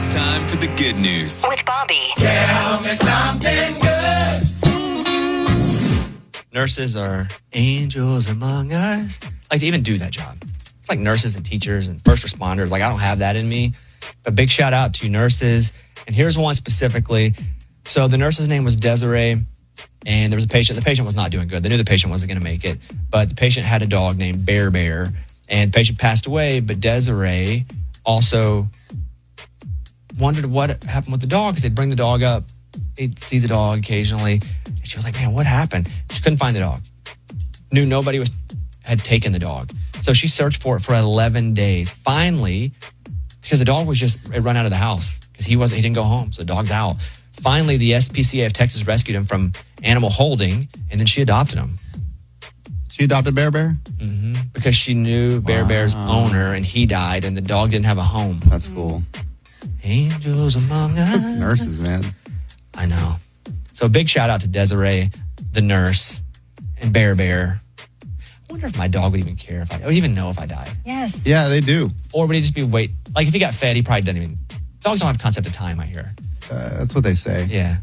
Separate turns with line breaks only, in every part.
It's time for the good news
with Bobby.
Tell me something good.
Nurses are angels among us. I like to even do that job. It's like nurses and teachers and first responders. Like, I don't have that in me. But big shout out to nurses. And here's one specifically. So the nurse's name was Desiree, and there was a patient. The patient was not doing good. They knew the patient wasn't going to make it. But the patient had a dog named Bear Bear, and the patient passed away. But Desiree also wondered what happened with the dog because they'd bring the dog up. They'd see the dog occasionally. And she was like, man, what happened? She couldn't find the dog. Knew nobody had taken the dog. So she searched for it for 11 days. Finally, because the dog was it run out of the house because he didn't go home. So the dog's out. Finally, the SPCA of Texas rescued him from animal holding, and then she adopted him.
She adopted Bear Bear?
Mm-hmm. Because she knew Bear Bear's owner, and he died, and the dog didn't have a home.
That's cool.
Angels among us.
That's nurses, man.
I know. So big shout out to Desiree, the nurse, and Bear Bear. I wonder if my dog would even care I would even know if I died.
Yes.
Yeah, they do.
Or would he just be like if he got fed, he probably doesn't even. Dogs don't have concept of time, I hear.
That's what they say.
Yeah.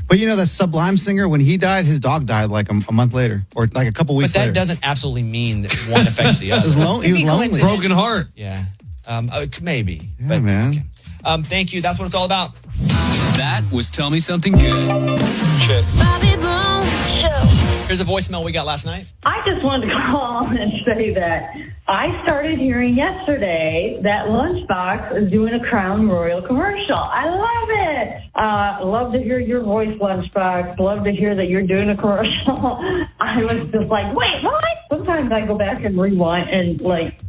But you know, that Sublime singer, when he died, his dog died like a month later or like a couple weeks
later.
later.
But that doesn't absolutely mean that one affects the other.
He was lonely.
Broken heart.
Yeah. Maybe.
Yeah,
but,
man.
Okay. Thank you. That's what it's all about.
That was Tell Me Something Good.
Bobby Bones Show.
Here's a voicemail we got last night.
I just wanted to call and say that I started hearing yesterday that Lunchbox is doing a Crown Royal commercial. I love it. Love to hear your voice, Lunchbox. Love to hear that you're doing a commercial. I was just like, wait, what? Sometimes I go back and rewind and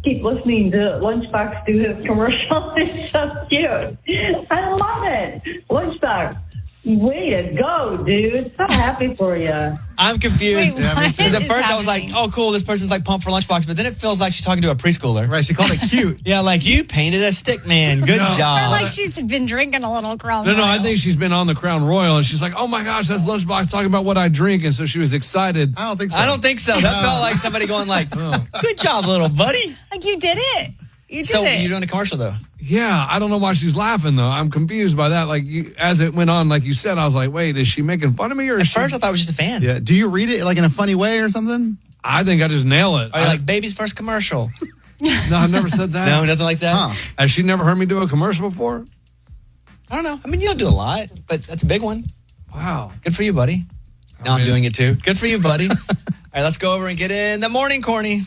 keep listening to Lunchbox do his commercial. It's so cute. I love it. Lunchbox. Way to go, dude. So happy for you.
I'm confused.
Wait, what
Because at
is
first I was
happening?
like, oh, cool, this person's like pumped for Lunchbox. But then it feels like she's talking to a preschooler.
Right, she called it cute.
Yeah, like you painted a stick man. Good
Or
job.
like she's been drinking a little Crown
No, I
Royal.
think she's been on the Crown Royal, and she's like, oh my gosh, that's Lunchbox talking about what I drink. And so she was excited.
I don't think so.
I don't think so. That felt like somebody going like, good job, little buddy.
Like you did it. You did
So
it.
you're doing a commercial, though.
Yeah, I don't know why she's laughing, though. I'm confused by that. As it went on, like you said, I was like, wait, is she making fun of me? Or
At
is she...
first I thought I was just a fan.
Yeah. Do you read it like in a funny way or something?
I think I just nail it.
Are you like baby's first commercial?
No, I've never said that.
No, nothing like that.
Huh.
Has she never heard me do a commercial before?
I don't know. I mean, you don't do a lot, but that's a big one.
Wow.
Good for you, buddy. Now I'm
mean-
doing it too. Good for you, buddy. All right, let's go over and get in the morning, Corny.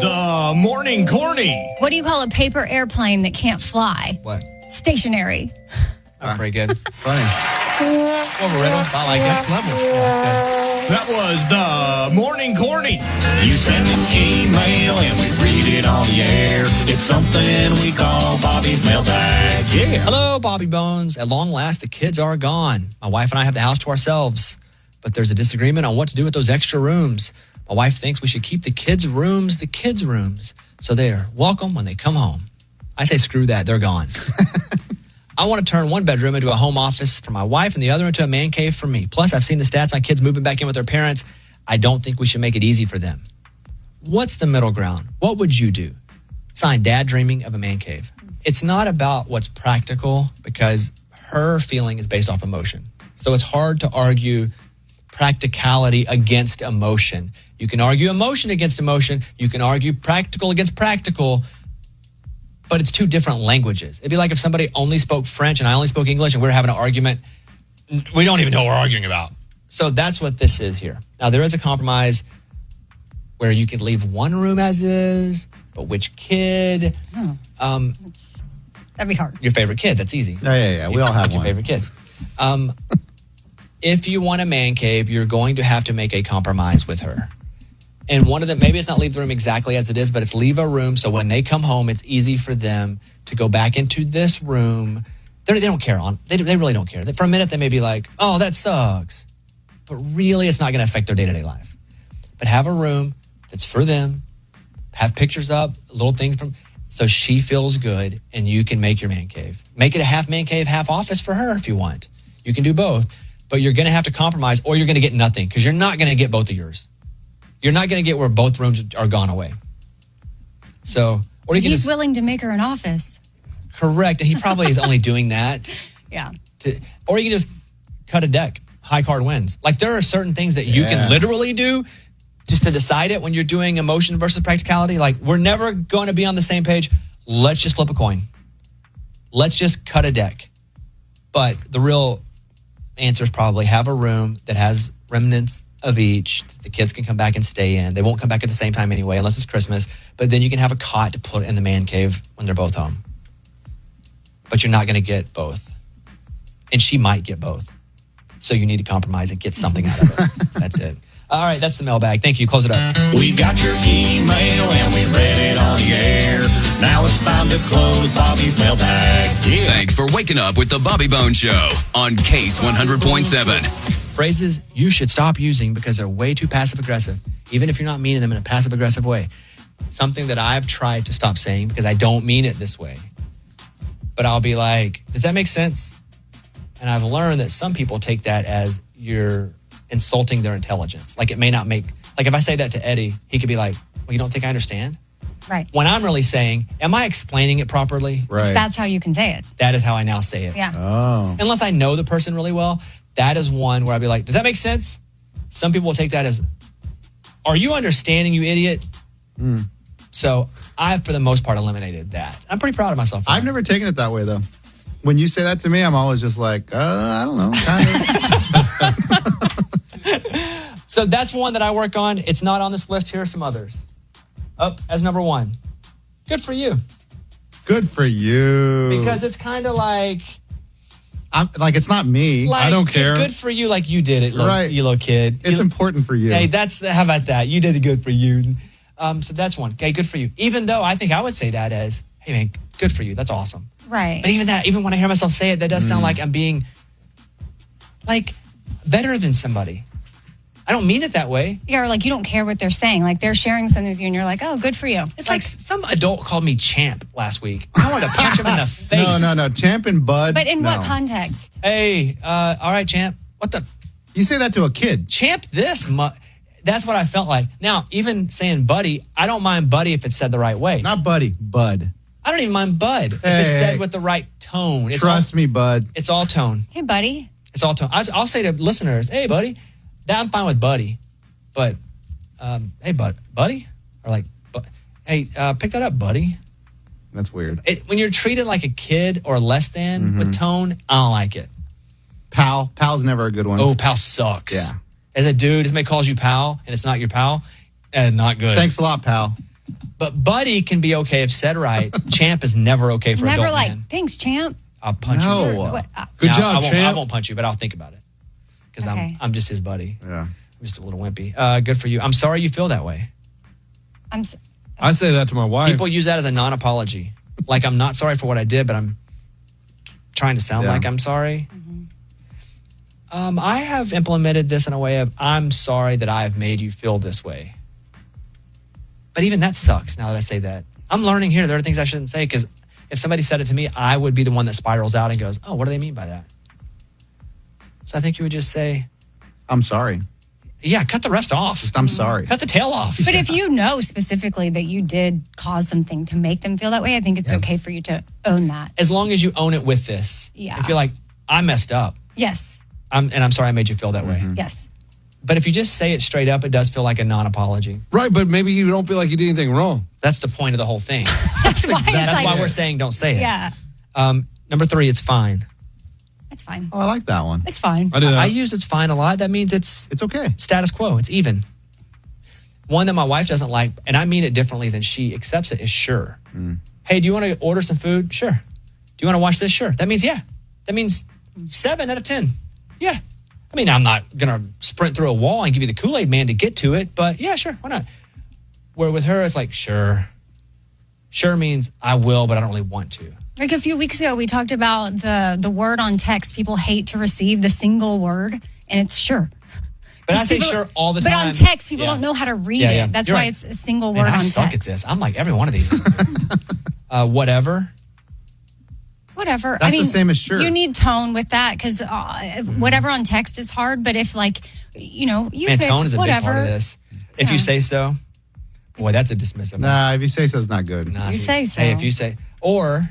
The Morning Corny.
What do you call a paper airplane that can't fly?
What?
Stationary.
Oh, pretty good.
Funny.
Over riddle. I like it.
Next level.
Yeah, that's
That was the Morning Corny. You send an email and we read it on the air. It's something we call Bobby's mailbag.
good.
Yeah.
Hello, Bobby Bones. At long last, the kids are gone. My wife and I have the house to ourselves, but there's a disagreement on what to do with those extra rooms. My wife thinks we should keep the kids' rooms, so they're welcome when they come home. I say screw that, they're gone. I want to turn one bedroom into a home office for my wife and the other into a man cave for me. Plus, I've seen the stats on kids moving back in with their parents. I don't think we should make it easy for them. What's the middle ground? What would you do? Sign, Dad dreaming of a man cave. It's not about what's practical because her feeling is based off emotion. So it's hard to argue practicality against emotion. You can argue emotion against emotion. You can argue practical against practical, but it's two different languages. It'd be like if somebody only spoke French and I only spoke English and we were having an argument. We don't even know what we're arguing about. So that's what this is here. Now, there is a compromise where you could leave one room as is, but which kid?
That'd be hard.
Your favorite kid. That's easy.
Yeah. We all have
your
one.
favorite kid. If you want a man cave, you're going to have to make a compromise with her. And one of them, maybe it's not leave the room exactly as it is, but it's leave a room so when they come home, it's easy for them to go back into this room. They don't care. They really don't care. For a minute, they may be like, oh, that sucks. But really, it's not going to affect their day-to-day life. But have a room that's for them. Have pictures up, little things so she feels good and you can make your man cave. Make it a half man cave, half office for her if you want. You can do both, but you're going to have to compromise or you're going to get nothing because you're not going to get both of yours. You're not going to get where both rooms are gone away. So Or you can
He's
just,
willing to make her an office.
correct. And he probably is only doing that.
Yeah.
Or you can just cut a deck. High card wins. Like there are certain things that you can literally do just to decide it when you're doing emotion versus practicality. Like we're never going to be on the same page. Let's just flip a coin. Let's just cut a deck. But the real answer is probably have a room that has remnants of each that the kids can come back and stay in. They won't come back at the same time anyway, unless it's Christmas. But then you can have a cot to put in the man cave when they're both home. But you're not going to get both. And she might get both. So you need to compromise and get something out of it. That's it. All right, that's the mailbag. Thank you. Close it up.
We got your email and we read it on the air. Now it's time to close Bobby's mailbag. Yeah.
Thanks for waking up with the Bobby Bone Show on Case 100.7.
Phrases you should stop using because they're way too passive aggressive, even if you're not meaning them in a passive aggressive way. Something that I've tried to stop saying because I don't mean it this way. But I'll be like, does that make sense? And I've learned that some people take that as you're insulting their intelligence. Like it may not make, like if I say that to Eddie, he could be like, well, you don't think I understand?
Right.
When I'm really saying, am I explaining it properly?
Right.
That's how you can say it.
That is how I now say it.
Yeah.
Oh.
Unless I know the person really well, that is one where I'd be like, does that make sense? Some people will take that as, are you understanding, you idiot? So I've, for the most part, eliminated that. I'm pretty proud of myself. for
I've
that.
never taken it that way, though. When you say that to me, I'm always just like, I don't know. Kind of.
So that's one that I work on. It's not on this list. Here are some others. Up as number one. Good for you.
Good for you.
Because it's kind of like
I'm, like, it's not me.
I don't care.
Good for you, like you did it,
Right.
you little kid.
It's
You-
important for you.
Hey, how about that? You did the good for you. So that's one. Okay, good for you. Even though I think I would say that as, hey man, good for you. That's awesome.
Right.
But even when I hear myself say it, that does sound like I'm being like better than somebody. I don't mean it that way.
Yeah, or like you don't care what they're saying. Like they're sharing something with you and you're like, oh, good for you.
It's like some adult called me champ last week. I wanted to punch him in the face.
No. Champ and Bud.
But in what
no.
context?
Hey, all right, champ. What the
You say that to a kid.
champ? That's what I felt like. Now, even saying buddy, I don't mind buddy if it's said the right way.
Not Buddy, Bud.
I don't even mind bud if
Hey,
it's said
hey.
with the right tone.
Trust me, Bud.
It's all tone.
Hey, buddy.
It's all tone. I'll say to listeners, hey, buddy. That I'm fine with buddy. But, hey, buddy? Or like, hey, pick that up, buddy.
That's weird.
When you're treated like a kid or less than with tone, I don't like it.
Pal. Pal's never a good one.
Oh, pal sucks.
Yeah.
As a dude, if somebody calls you pal and it's not your pal, not good.
Thanks a lot, pal.
But buddy can be okay if said right. Champ is never okay for
Never
adult
like,
men.
thanks, champ.
I'll punch
No.
you.
What,
Good
Now,
job,
I
champ.
won't punch you, but I'll think about it. Because
Okay.
I'm just his buddy.
Yeah.
I'm just a little wimpy. Good for you. I'm sorry you feel that way.
I say that to my wife.
People use that as a non-apology. Like I'm not sorry for what I did, but I'm trying to sound
Yeah.
like I'm sorry. I have implemented this in a way of I'm sorry that I've made you feel this way. But even that sucks now that I say that. I'm learning here there are things I shouldn't say because if somebody said it to me, I would be the one that spirals out and goes, oh, what do they mean by that? So I think you would just say,
I'm sorry.
yeah, cut the rest off.
Just I'm sorry.
Cut the tail off.
But if you know specifically that you did cause something to make them feel that way, I think it's okay for you to own that.
As long as you own it with this.
Yeah.
If you're like, I messed up.
Yes.
I'm sorry I made you feel that way.
Yes.
But if you just say it straight up, it does feel like a non-apology.
Right, but maybe you don't feel like you did anything wrong.
That's the point of the whole thing.
That's why it's
That's
like,
why we're saying don't say it.
yeah,
Number 3, it's fine.
it's fine.
Oh, I like that one.
It's fine.
I did that.
I use it's fine a lot. That means it's
It's okay.
status quo. It's even. One that my wife doesn't like, and I mean it differently than she accepts it, is sure. Hey, do you want to order some food? Sure. Do you want to watch this? Sure. That means yeah. That means 7 out of 10. Yeah. I mean, I'm not going to sprint through a wall and give you the Kool-Aid man to get to it, but yeah, sure. Why not? Where with her, it's like, sure. Sure means I will, but I don't really want to.
Like a few weeks ago, we talked about the word on text. People hate to receive the single word, and it's sure.
But I say
People-
sure all the
but
time.
on text, people
Yeah.
don't know how to read
Yeah, yeah.
it. That's
You're
why
right.
it's a single
Man,
word
I
on
suck
text.
at this. I'm like every one of these. Whatever.
Whatever.
That's the same as sure.
You need tone with that because whatever on text is hard. But if you
Man,
pick
tone is a
whatever.
big part of this. If
Yeah.
you say so. Boy, that's a dismissive one.
Nah, if you say so, it's not good.
Nah,
You say so.
Hey, if you say, or,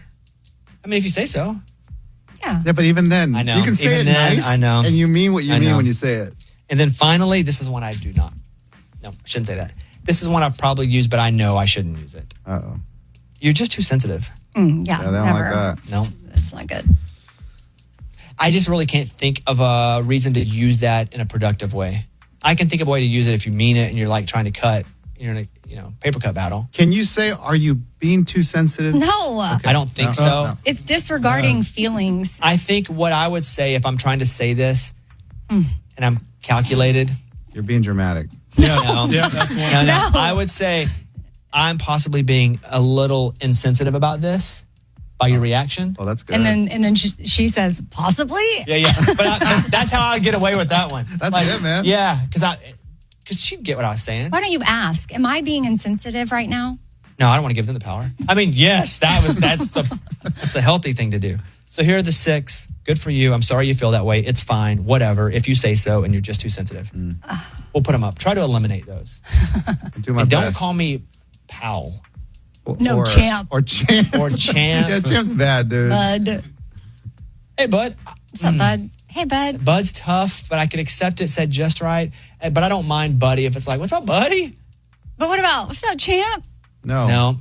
I mean, if you say so.
Yeah.
Yeah, but even then,
I know.
you can say
Even
it
then,
nice.
I know.
And you mean what you
I
mean
know.
when you say it.
And then finally, this is one I do not. No, I shouldn't say that. This is one I've probably used, but I know I shouldn't use it.
Uh-oh.
You're just too sensitive.
Yeah,
Yeah, they don't
never.
like that.
No.
That's not good.
I just really can't think of a reason to use that in a productive way. I can think of a way to use it if you mean it and you're like trying to cut. You're in a paper cut battle.
Can you say, are you being too sensitive?
No,
I don't think
No.
so.
No.
it's disregarding feelings.
I think what I would say if I'm trying to say this and I'm calculated.
You're being dramatic.
No,
Yeah, that's one.
no.
No.
I would say I'm possibly being a little insensitive about this by your reaction.
Well, that's good.
And then she says, possibly?
Yeah. But that's how I get away with that one.
That's it, man.
Yeah, because she'd get what I was saying.
Why don't you ask? Am I being insensitive right now?
No, I don't want to give them the power. I mean, yes, that's the healthy thing to do. So here are the 6. Good for you. I'm sorry you feel that way. It's fine. Whatever. If you say so and you're just too sensitive, we'll put them up. Try to eliminate those.
do my
And don't
best.
call me pal
No, champ.
Or champ.
or champ.
Yeah, champ's bad, dude.
Bud.
Hey, bud.
What's up, bud? Hey, bud.
Bud's tough, but I can accept it said just right. But I don't mind buddy if it's like, what's up, buddy?
But what about, what's up, champ?
No.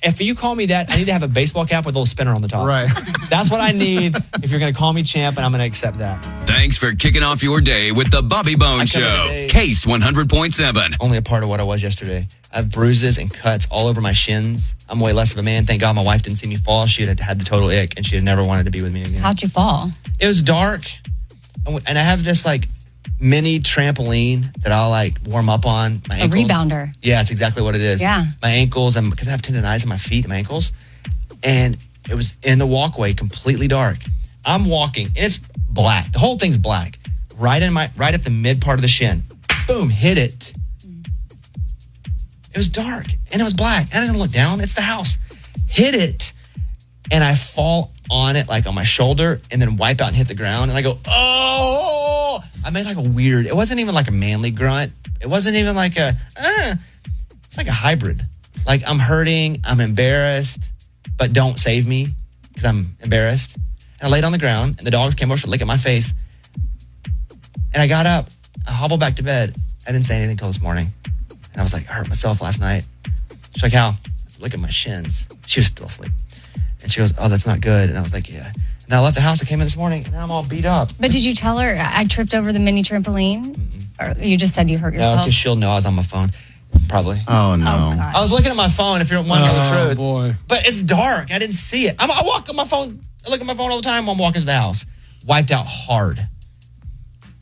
If you call me that, I need to have a baseball cap with a little spinner on the top.
Right.
That's what I need if you're going to call me champ, and I'm going to accept that.
Thanks for kicking off your day with the Bobby Bone
I covered
Show.
it.
Case 100.7.
Only a part of what I was yesterday. I have bruises and cuts all over my shins. I'm way less of a man. Thank God my wife didn't see me fall. She had had the total ick, and she had never wanted to be with me again.
How'd you fall?
It was dark, and I have this like mini trampoline that I'll like warm up on. My
A
ankles.
rebounder.
Yeah, that's exactly what it is.
Yeah.
My ankles, because I have tendonitis in my feet and my ankles, and it was in the walkway, completely dark. I'm walking, and it's black. The whole thing's black. Right at the mid part of the shin. Boom, hit it. It was dark, and it was black. I didn't look down. It's the house. Hit it, and I fall on it, like on my shoulder, and then wipe out and hit the ground. And I go, oh! I made like a weird, it wasn't even like a manly grunt. It wasn't even like it's like a hybrid. Like I'm hurting, I'm embarrassed, but don't save me because I'm embarrassed. And I laid on the ground, and the dogs came over to lick at my face. And I got up, I hobbled back to bed. I didn't say anything till this morning. And I was like, I hurt myself last night. She's like, how? I said, look at my shins. She was still asleep. And she goes, oh, that's not good. And I was like, yeah. And then I left the house. I came in this morning, and now I'm all beat up.
But did you tell her I tripped over the mini trampoline? Or you just said you hurt
No,
yourself?
because she'll know I was on my phone. Probably.
Oh, no.
Oh, God.
I was looking at my phone, if you want to know the
Oh,
truth.
boy.
But it's dark. I didn't see it. I walk on my phone. I look at my phone all the time when I'm walking to the house. Wiped out hard.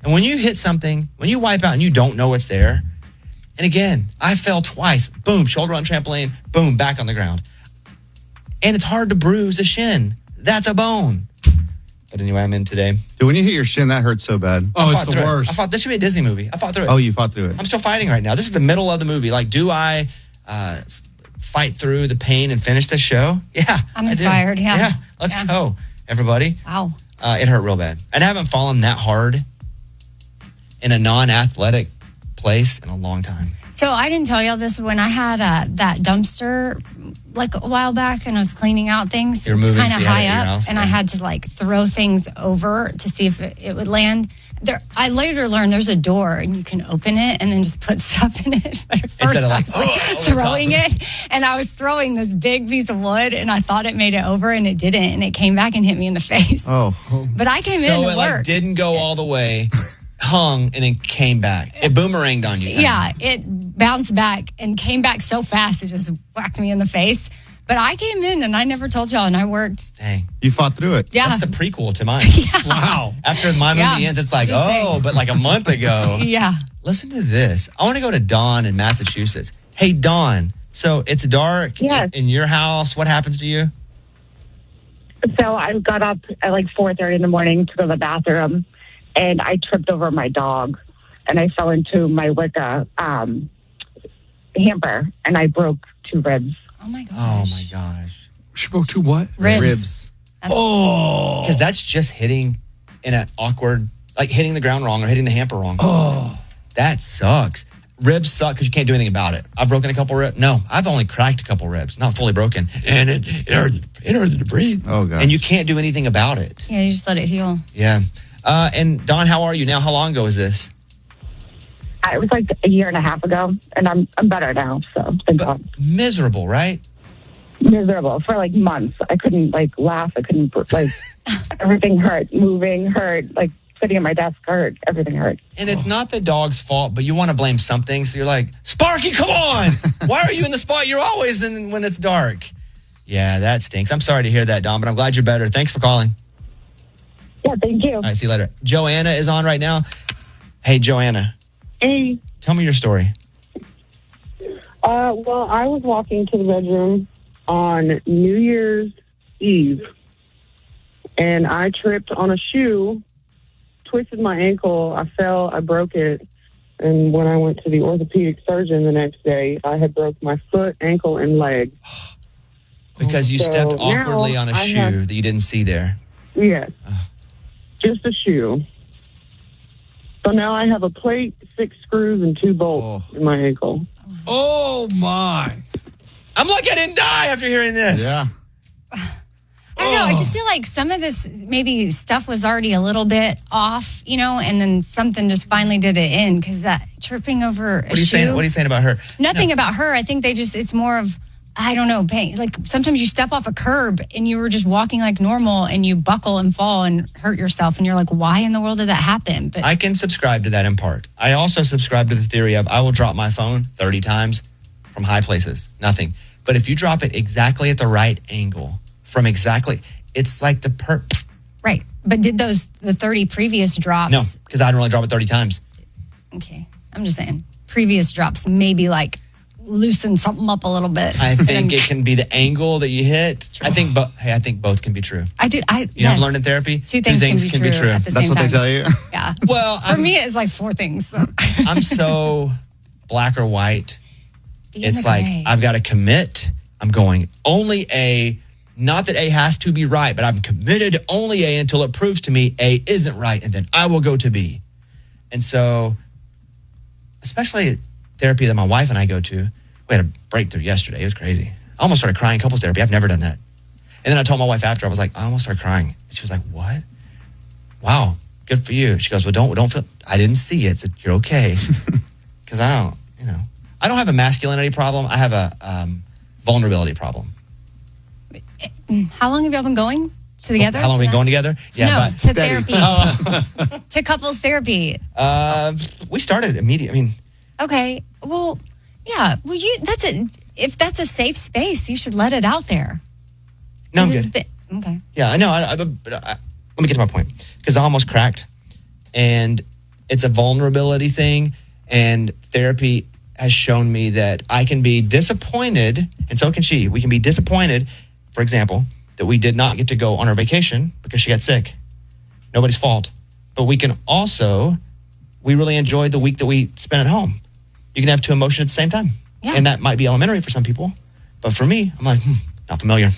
And when you hit something, when you wipe out and you don't know it's there, and again, I fell twice. Boom, shoulder on trampoline. Boom, back on the ground. And it's hard to bruise a shin. That's a bone. But anyway, I'm in today.
Dude, when you hit your shin, that hurts so bad.
Oh,
I
it's
fought
the
through it.
worst.
I fought. This should be a Disney movie. I fought through it.
Oh, you fought through it.
I'm still fighting right now. This is the middle of the movie. Like, do I fight through the pain and finish this show? Yeah.
I'm
I do.
inspired, yeah.
Yeah. Let's
Yeah.
go, everybody.
Wow.
It hurt real bad. And I haven't fallen that hard in a non-athletic place in a long time.
So I didn't tell y'all this, but when I had that dumpster like a while back and I was cleaning out things,
You're
it's
moving,
kind
so
of
you had it
high
at your
up,
house,
and I
yeah.
had to like throw things over to see if it would land. I later learned there's a door and you can open it and then just put stuff in it. But at first
Instead of
I
like,
was like
over the top.
throwing it, and I was throwing this big piece of wood, and I thought it made it over, and it didn't, and it came back and hit me in the face.
Oh.
But I came in
So
to
it like
work.
didn't go all the way, hung, and then came back. It boomeranged on you.
Yeah, it bounced back and came back so fast it just whacked me in the face. But I came in and I never told y'all, and I worked.
Dang.
You fought through it.
Yeah.
That's the prequel to mine.
Wow.
After my movie
Yeah.
ends, it's like,
Just saying.
oh, but like a month ago.
Yeah.
Listen to this. I want to go to Dawn in Massachusetts. Hey, Dawn. So it's dark
Yes.
in your house. What happens to you?
So I got up at like 4:30 in the morning to go to the bathroom, and I tripped over my dog, and I fell into my Wicca hamper, and I broke 2 ribs.
Oh my gosh.
Oh, my gosh.
She broke 2 what?
Ribs.
Oh.
Because that's just hitting in an awkward, like hitting the ground wrong or hitting the hamper wrong.
Oh.
That sucks. ribs suck because you can't do anything about it. I've broken a couple ribs. No, I've only cracked a couple ribs, not fully broken. And it hurts to breathe.
Oh, gosh.
And you can't do anything about it.
Yeah, you just let it heal.
Yeah. And Dawn, how are you now? How long ago is this?
It was like a year and a half ago, and I'm better now. So thank God.
Miserable, right?
Miserable for like months. I couldn't like laugh. I couldn't like everything hurt. Moving hurt. Like sitting at my desk hurt. Everything hurt.
And it's not the dog's fault, but you want to blame something. So you're like, Sparky, come on! Why are you in the spot you're always in when it's dark? Yeah, that stinks. I'm sorry to hear that, Dawn, but I'm glad you're better. Thanks for calling.
Yeah, thank you.
All right, see you later. Joanna is on right now. Hey, Joanna.
Hey.
Tell me your story.
Well, I was walking to the bedroom on New Year's Eve, and I tripped on a shoe, twisted my ankle, I fell, I broke it, and when I went to the orthopedic surgeon the next day, I had broke my foot, ankle, and leg.
Because you
So
stepped awkwardly
now
on a
I
shoe
have-
that you didn't see there.
Yes. Just a shoe. So now I have a plate, 6 screws, and 2 bolts in my ankle.
Oh, my.
I'm like, I didn't die after hearing this.
Yeah.
I don't know. I just feel like some of this maybe stuff was already a little bit off, and then something just finally did it in because that tripping over a
What are you
shoe.
saying? What are you saying about her?
Nothing about her. I think it's more of, I don't know, pain. Like sometimes you step off a curb and you were just walking like normal and you buckle and fall and hurt yourself. And you're like, why in the world did that happen? But
I can subscribe to that in part. I also subscribe to the theory of I will drop my phone 30 times from high places. Nothing. But if you drop it exactly at the right angle from it's like the
right. But did the 30 previous drops?
No, because I didn't really drop it 30 times.
Okay. I'm just saying previous drops maybe like loosen something up a little bit.
I think it can be the angle that you hit. I think both can be true.
You
You know, I've learned in therapy.
Two things can be true at the
That's
same
what
time.
they tell you.
Yeah.
Well,
For me, it's like 4 things. So.
I'm so black or white.
Be in
It's
the
like
gray.
I've got to commit. I'm going only A. Not that A has to be right, but I'm committed to only A until it proves to me A isn't right, and then I will go to B. And so, especially therapy that my wife and I go to, we had a breakthrough yesterday. It was crazy. I almost started crying in couples therapy. I've never done that. And then I told my wife after, I was like, I almost started crying. And she was like, what? Wow, good for you. She goes, well, don't feel, I didn't see it, so you're okay. Because I don't have a masculinity problem. I have a vulnerability problem.
How long have y'all been going together?
How long have we been going together?
No,
but
to therapy. To couples therapy.
we started immediately. I mean,
Okay. Well, yeah. Well, if that's a safe space, you should let it out there.
no, I'm
It's
good.
okay.
Yeah, I know. But let me get to my point because I almost cracked, and it's a vulnerability thing. And therapy has shown me that I can be disappointed, and so can she. We can be disappointed, for example, that we did not get to go on our vacation because she got sick. Nobody's fault. But we can also, we really enjoyed the week that we spent at home. You can have 2 emotions at the same time.
Yeah.
And that might be elementary for some people. But for me, I'm like, not familiar.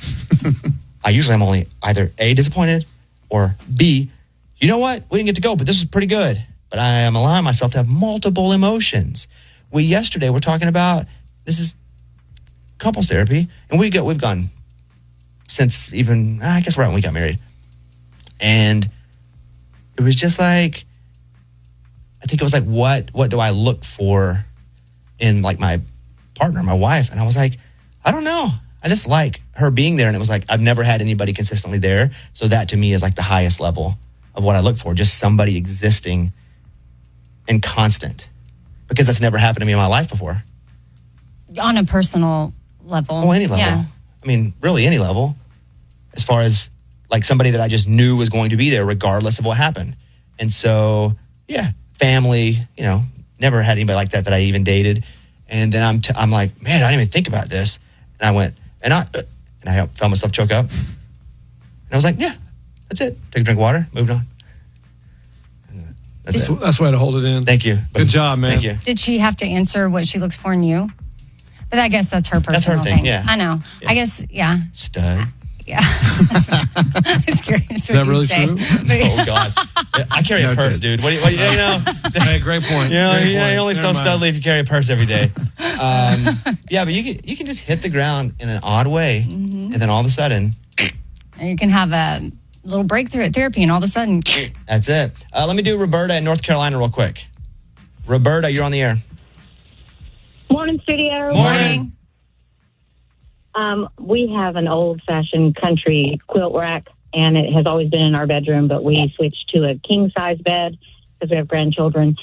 I usually am only either A, disappointed, or B, you know what? We didn't get to go, but this was pretty good. But I am allowing myself to have multiple emotions. Yesterday, we're talking about, this is couples therapy, and we've gone since even, I guess right when we got married. And it was just like, I think it was like, what do I look for in like my partner, my wife? And I was like, I don't know. I just like her being there. And it was like, I've never had anybody consistently there. So that to me is like the highest level of what I look for. Just somebody existing and constant. Because that's never happened to me in my life before.
On a personal level.
Oh, any level.
Yeah.
I mean, really any level. As far as like somebody that I just knew was going to be there regardless of what happened. And so, yeah, family, never had anybody like that I even dated. And then I'm like, man, I didn't even think about this. And I went, and I felt myself choke up. And I was like, yeah, that's it. Took a drink of water, moved on. That's it.
That's the way to hold it in.
Thank you.
Good job, man.
Thank you.
Did she have to answer what she looks for in you? But I guess that's her personal
That's her thing, yeah.
I know.
Yeah.
I guess, yeah.
Stud.
Yeah. was curious what
Is that
you
really
say.
true?
Oh, God. I carry a purse, dude. What do you know?
Hey, great point.
You know,
Great
you
point.
only
Never mind.
self-studly if you carry a purse every day. Yeah, but you can just hit the ground in an odd way, and then all of a sudden,
And you can have a little breakthrough at therapy, and all of a sudden,
that's it. Let me do Roberta in North Carolina real quick. Roberta, you're on the air.
Morning, studio.
Morning.
We have an old-fashioned country quilt rack, and it has always been in our bedroom, but we switched to a king-size bed because we have grandchildren.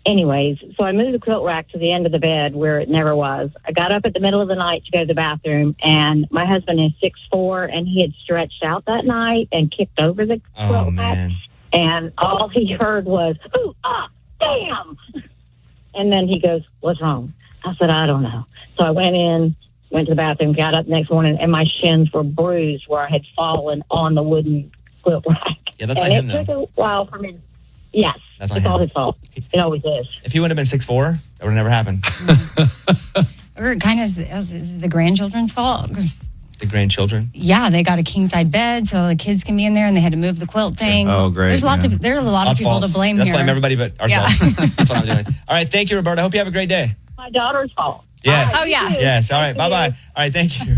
Anyways, so I moved the quilt rack to the end of the bed where it never was. I got up at the middle of the night to go to the bathroom, and my husband is 6'4", and he had stretched out that night and kicked over the quilt rack.
Man.
And all he heard was, ooh, ah, damn. And then he goes, what's wrong? I said, I don't know. So I went to the bathroom, got up the next morning, and my shins were bruised where I had fallen on the wooden quilt rack.
Yeah, that's
and
like him,
it
though.
took a while for me. Yes,
That's
it's
like
all
him.
his fault. It always is.
If he would have been 6'4", that would have never happened.
or it kind of is the grandchildren's fault. 'Cause,
The grandchildren.
yeah, they got a king side bed, so the kids can be in there, and they had to move the quilt thing.
Oh, great,
There are a lot of
Lots
people
faults.
to blame
Let's
here.
blame everybody but ourselves. That's what I'm doing. All right, thank you, Roberta. Hope you have a great day.
My daughter's fault.
Yes.
Oh, yeah.
Yes. All right. Bye-bye. All right, thank you.